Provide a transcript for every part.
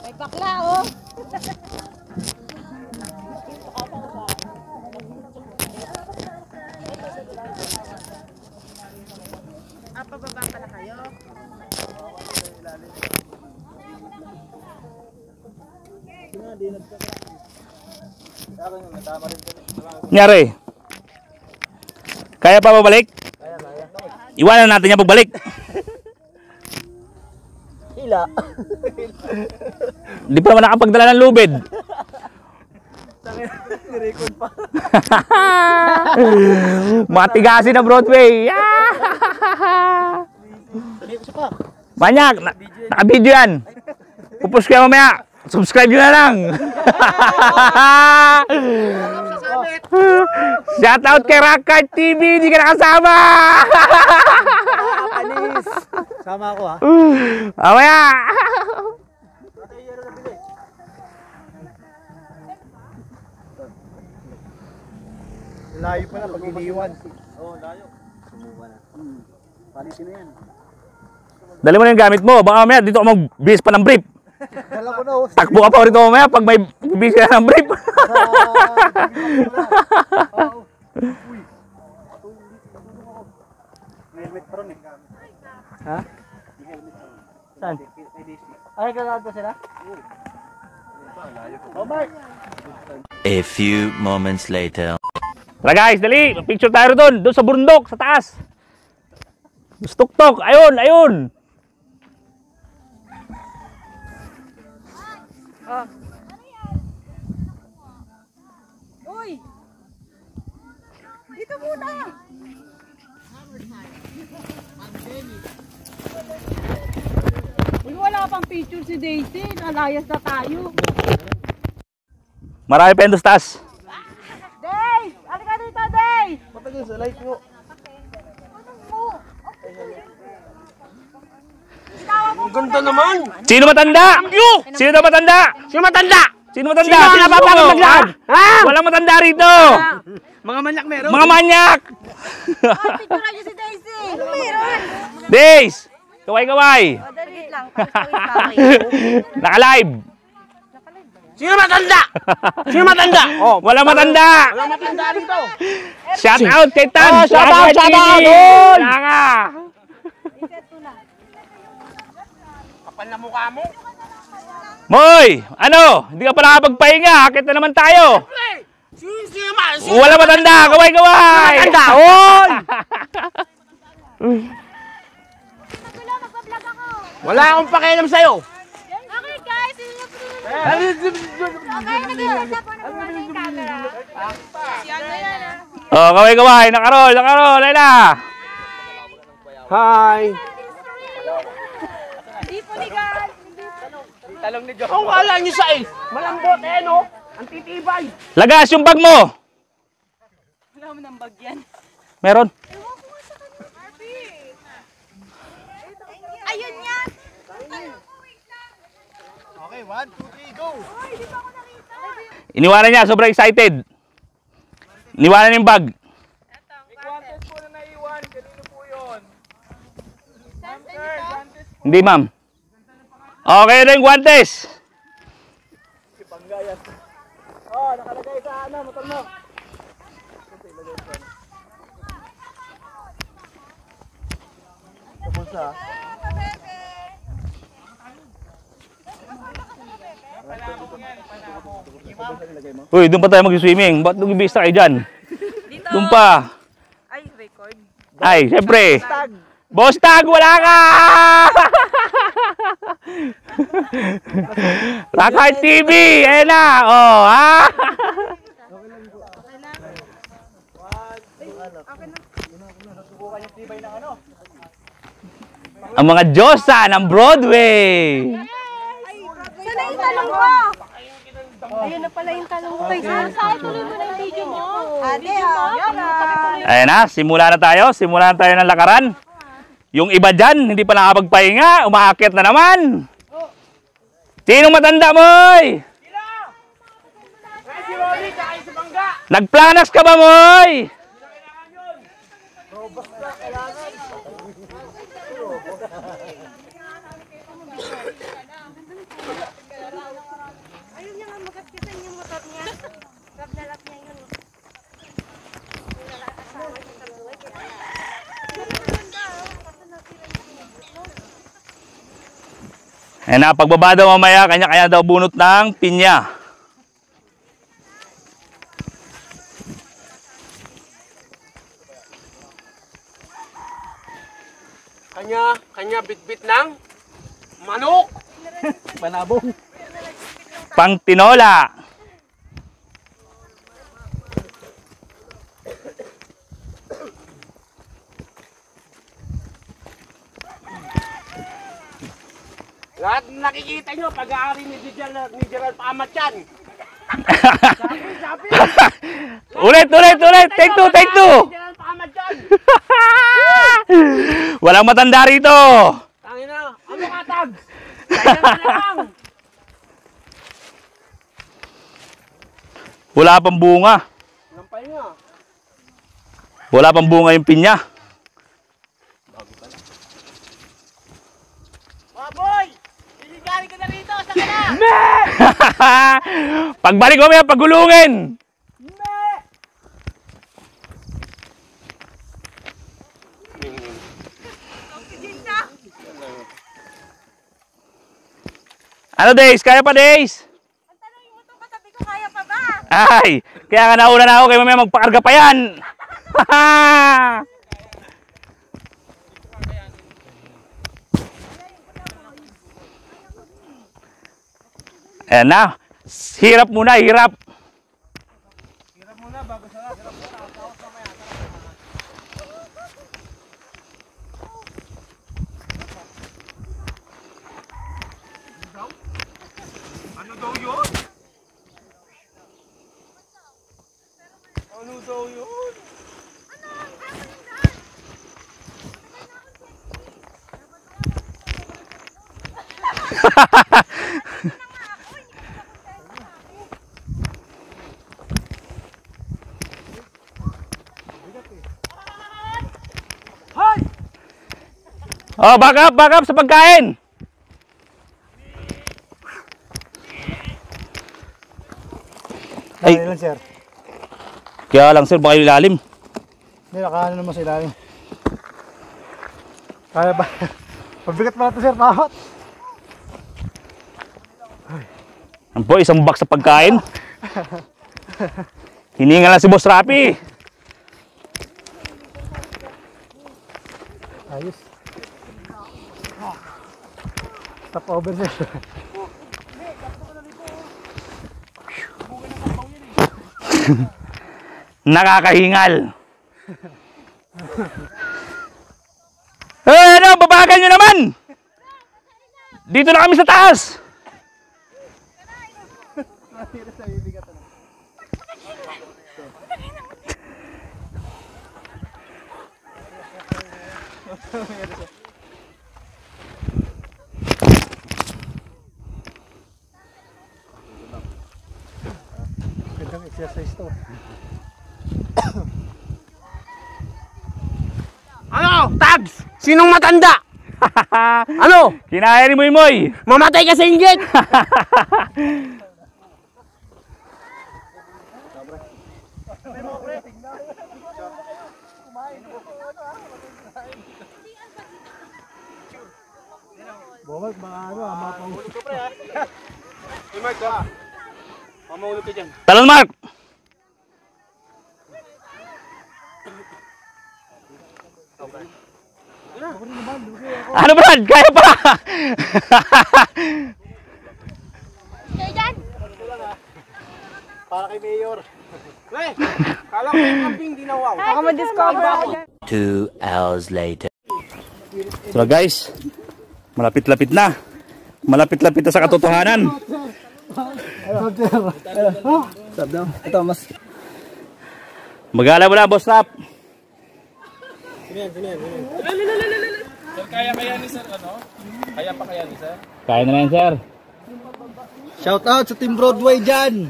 May bakla, oh. Pababa pala kayo. Nyari. Kaya pa babalik? Kaya. Iwanan natin niya pagbalik. Hila. Di pa naman nakapagdala ng lubid. Record pa. Matigasin na Broadway. Banyak. Naka-video yan. Pupush kayo mamaya. Subscribe nyo na lang. Shoutout kay Rockart TV. Hindi ka nakasama. Alis. Sama ako ha. Mamaya. Layo pa na pag iniwan. Oo, layo. Sumuba na. Palitin na yan. Dali mo na yung gamit mo. Baka mamaya dito ako mag-bis pa ng brief. Dala ko na. Takbo ka pa rito mamaya pag may bis ka ng brief. Uy. Helmet pa rin eh. Ha? Saan? Ay, kagado sila? Oh, Mark! A few moments later. Tara guys, dali. Picture tayo doon. Doon sa bundok, sa taas. Stuktok. Ayun, ayun. Uy! Dito muna! Uy, wala pang picture si Daisy. Nalayas na tayo. Marami pa yun doon sa taas. Days! Halika dito, Days! Matagal sa light mo. Ang ganda naman! Sino matanda? Sino daw matanda? Sino matanda? Sino matanda? Sino ang napapagod maglakad? Ha? Walang matanda rito. Mga manyak meron. Mga manyak. Picture niyo si Daisy! Ano meron? Days! Kaway-kaway. Dalit lang. Pari-pari. Naka-live. Sino matanda? Sino matanda? Oh, Walang matanda. walang matanda rito. Shout out kay Tan. Shout out, shout out. Wala ka. Kapal na mukha mo. Moy, ano? Hindi ka pa nakapagpahinga. Akit na naman tayo. Sino Wala matanda. Kaway-kaway. matanda? Oy! Wala akong pakialam sa'yo. Okay guys, okay, nag-iusap po na muna yung camera. Si ano yan ah? Oh, kaway-kaway. Nakarol, nakarol. Ayun na. Hi. Di po ligal. Talong ni Joe. Ang kala niyo sa malambot eh no? Ang titibay. Lagas yung bag mo. Wala mo ng bag yan. Meron. Ayun yan! Okay, 1, 2, 3, go! Ay, di pa ako nakita. Iniwanan niya. Sobrang excited. Iniwanan yung bag. May contest po na naiwan. Kanino po yun? Hindi, ma'am. Okay rin, guantes. Panggayan. Oh, nakalagay sa motor mo. Tapos sa Uy, doon pa tayo mag-swimming. Ba't nag-ibista kayo dyan? Dito. Doon pa. Ay, record. Ay, siyempre. tag. Boss Tag, wala ka! Rockart TV! Ayan na! Oh, ha? Ang mga Diyosa ng Broadway! Sana yung talong mo! Ayun na pala yung talong mo. Saan tuloy mo na yung video mo? Ate, Ayan na, simula na tayo. Simula na tayo ng lakaran. Yung iba dyan, hindi pa nakapagpahinga. Umaakit na naman. Sinong matanda, Moy? Nagplanas ka ba, Moy? Ayun niya nga magkaskisan yung motor niya. Grab na lap niya yun. Asawa niya sa buhay. Ayan na, pagbaba daw mamaya, kanya-kanya daw bunot ng pinya. Kanya bit-bit ng manok. Manabong. Pang tinola. Lahat nakikita nyo, pag-aari ni Gerald Pamat yan. Ulit. Take two. Gerald Pamat yan. Walang matanda rito. Tangina, ano katag? Kaya na lang. Wala pang bunga. Lampay nga. Wala pang bunga yung pinya. Boy! Iligari ka na rito, sa kana! Pagbalik mo may pagulungin. Ano, Days? Kaya pa, Days? Ang tanongin mo itong katabi ko, kaya pa ba? Ay, kaya nga nauna na ako, kaya mamaya magpakarga pa yan. Ayan na. Hirap muna, hirap. Hirap muna, bago sa lahat. Hirap muna, tapos mamaya. Ano daw yun? Ano daw yun? Oh, back up sa pagkain. Ay, Lang, sir. kaya lang sir, baka ilalim. Hindi, nakaano naman sa ilalim. Kaya ba? Pabigat pala ito, sir. Takot. Ang po, isang box sa pagkain. Hininga lang si Boss Rapi. Ayos. Stop over, sir. Nakakahingal. Ano, babagan nyo naman. Dito na kami sa taas. Gandang exercise to. Ano? Tags! Sinong matanda? Ano? Kinaya ni Moy. Mamatay ka sa inggit! Bawal, baka ano, mapahuli ko pre ha. Hey Mark ha, mamahulog ka dyan. Talon, Mark. Ano, Brad? Kaya pa. Kayo dyan? Para kay Mayor. Pre, kala ko yung camping di nawaw. Ako ma-discover ako dyan. 2 hours later. So guys, malapit-lapit na. Malapit-lapit na sa katotohanan. Stop down. Ito mas. Magala mo na, Boss Rap. Sir, kaya ni sir, ano? Kaya pa kaya ni sir? Kaya naman, sir. Shout out sa Team Broadway dyan.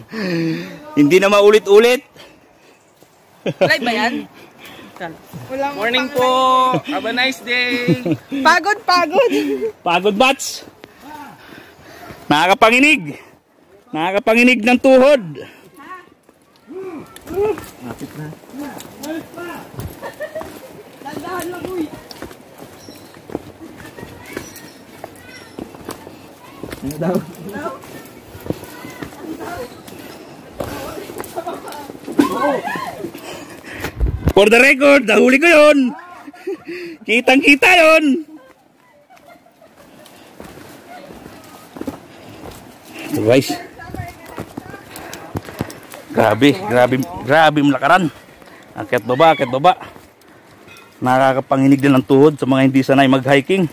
Hindi na maulit-ulit. Live ba yan? Morning po! Have a nice day! Pagod. Pagod bats. Nakakapanginig. Nakakapanginig ng tuhod. Lapit na. Dandahan lang, uy. Ano daw? For the record, nahuli ko yun. Kitang-kita yun. So guys. Grabe malakaran. Akyat baba. Nakakapanginig din ng tuhod sa mga hindi sanay mag-hiking.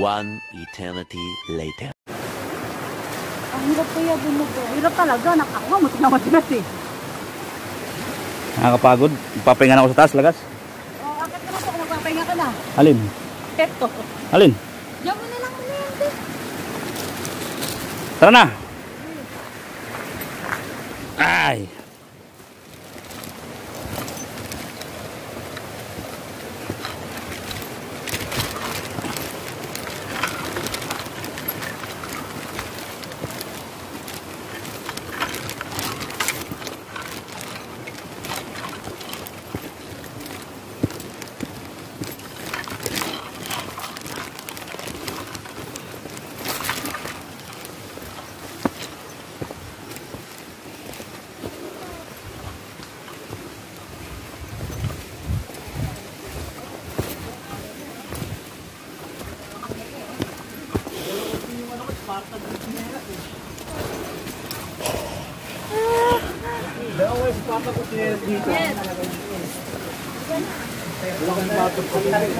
One eternity later. Ang hirap kaya bumubo. Hirap talaga. Nakakawa mo. Tinamad-tinat eh. Nakakapagod. Papahinga na ako sa taas, lagas. na. Alin? Eto. Alin? Diyan mo na lang muna yan, te. Tara na. Ay.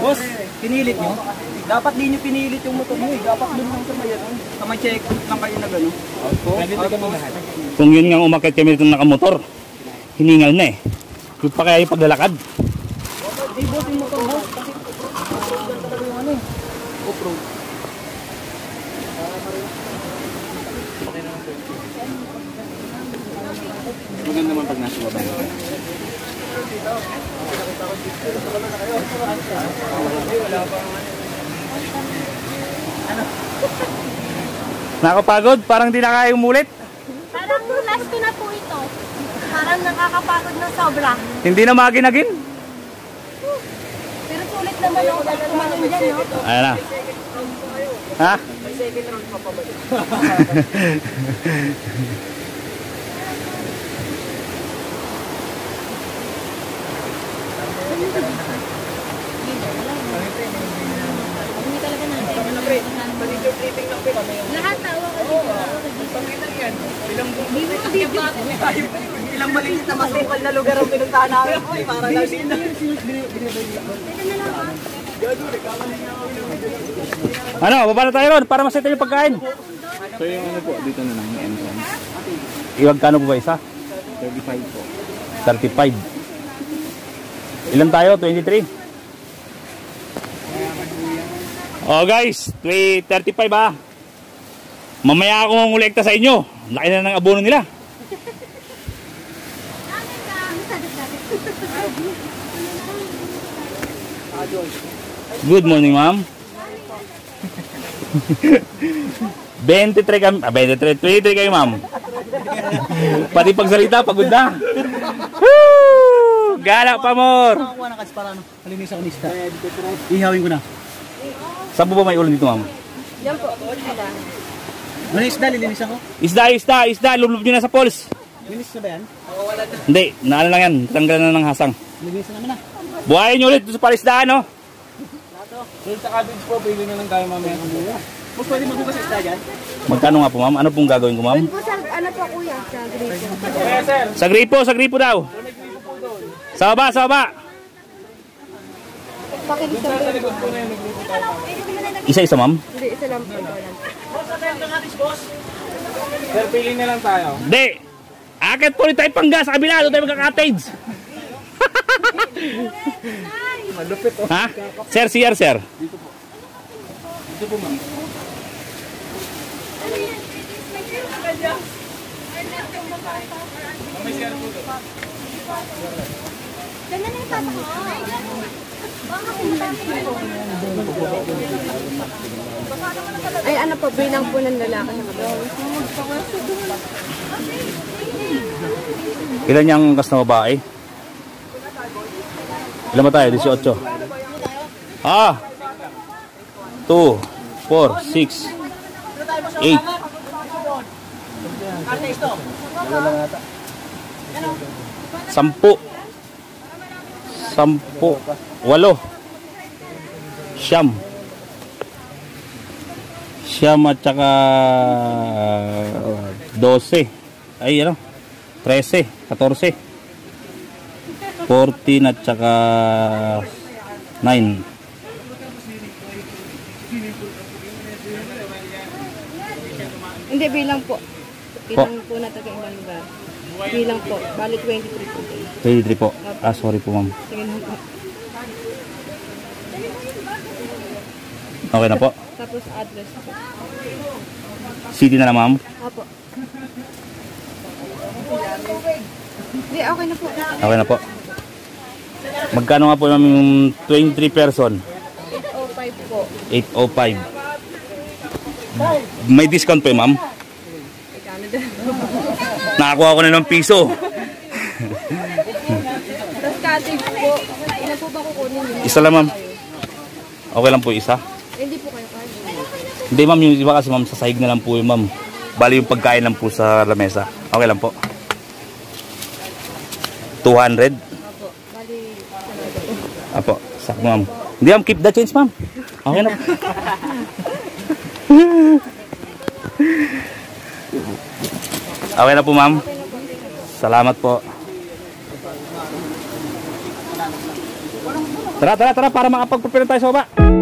Boss, pinilit nyo? Dapat di nyo pinilit yung motor nyo eh. Dapat dun lang sa mayan. Sa may checkpoint lang kayo na gano'n. Kung yun nga umakit kami dito nakamotor, hiningal na eh. Yung pa kaya yung paglalakad. Di boss yung motor boss. Kasi off-road talaga yung ano eh. Off-road. Maganda naman pag nasa baba. Nakapagod? Parang di na kaya umulit. Parang last ko na po ito. Parang nakakapagod ng sobra. Hindi na maginagin. Pero sulit naman ako pag tumalon dyan, no? Ayan na. Ha? May second round pa pabalik. Hindi talaga natin. Lahat tawa ko dito. Ilang maliit na masukal na lugar ang pinuntahan namin. Uy, para lang sila. Ano, baba na tayo ron para maseta yung pagkain. So yung ano po, dito na lang yung entrance. Iwag kano po ba isa? 35 po. 35. Ilan tayo? 23. Oh guys, 35 ah. Mamaya ako mangulekta sa inyo. Laki na ng abono nila. Good morning, ma'am. 23 kami, 23 kayo, ma'am. Pati pagsalita, pagod na. Woo! Gala pa, more. Nakakuha na kasi para ano, malinis ako ni isda. Ihawin ko na. Saan po ba may ulo dito, ma'am? Yan po. Ano isda, lilinis ako? Isda, lulub nyo na sa pols. Linis na ba yan? Hindi, naala lang yan. Tanggalan na ng hasang. Linis na naman na. Buhayin nyo ulit sa palisdaan, no? Doon sa cottage po, pili na lang tayo mamaya. Boss, pwede magbukas isda dyan? Magkano nga po, ma'am? Ano pong gagawin ko, ma'am? Po sa, ano po kuya, sa gripo. Kaya sir, Sa gripo daw. Sa baba, sa baba. Pakilito sa likod po na yun, nagluto tayo. Isa-isa, ma'am? Hindi, isa lang po. Sir, pili na lang tayo. Hindi. Akit po rin tayo panggas sa kabila. Doon tayo magka-cottage. Malupit oh. Ha? Sir, CR, sir. Dito po ma'am. May CR po doon. Ganda na yung tata ko. Ay, ano po, bilang po ng lalaki na kabawas. Ilan yung angkas na babae? Ilan ba tayo? 18. Ah! 2, 4, 6, 8. Sampu. 8. Siyam at saka 12. Ay ano? 13, 14. 14 at saka 9. Hindi, bilang po. Bilang po na taga ibang lugar. Bilang po. Bali 23 po. 23 po. Ah, sorry po, ma'am. Tingnan mo po. Okay na po. Tapos address po. City na lang, ma'am. Opo. Hindi, okay na po. Okay na po. Magkano nga po ma'am yung 23 person? 805 po. 805. May discount po ma'am? Ikano din. Nakakuha ko na ng piso. Tapos cottage po. Ilan po ba kukunin niyo? Isa lang ma'am. Okay lang po isa. Hindi po kayo kaya. Hindi ma'am, yung iba kasi ma'am, sa sahig na lang po yung ma'am. Bali yung pagkain lang po sa lamesa. Okay lang po. 200. Opo. Bali, Apo, sak ma'am. Hindi ma'am, keep the change ma'am. Okay na. Okay na po ma'am. Salamat po. Tara para makapag-prepare tayo sa baba.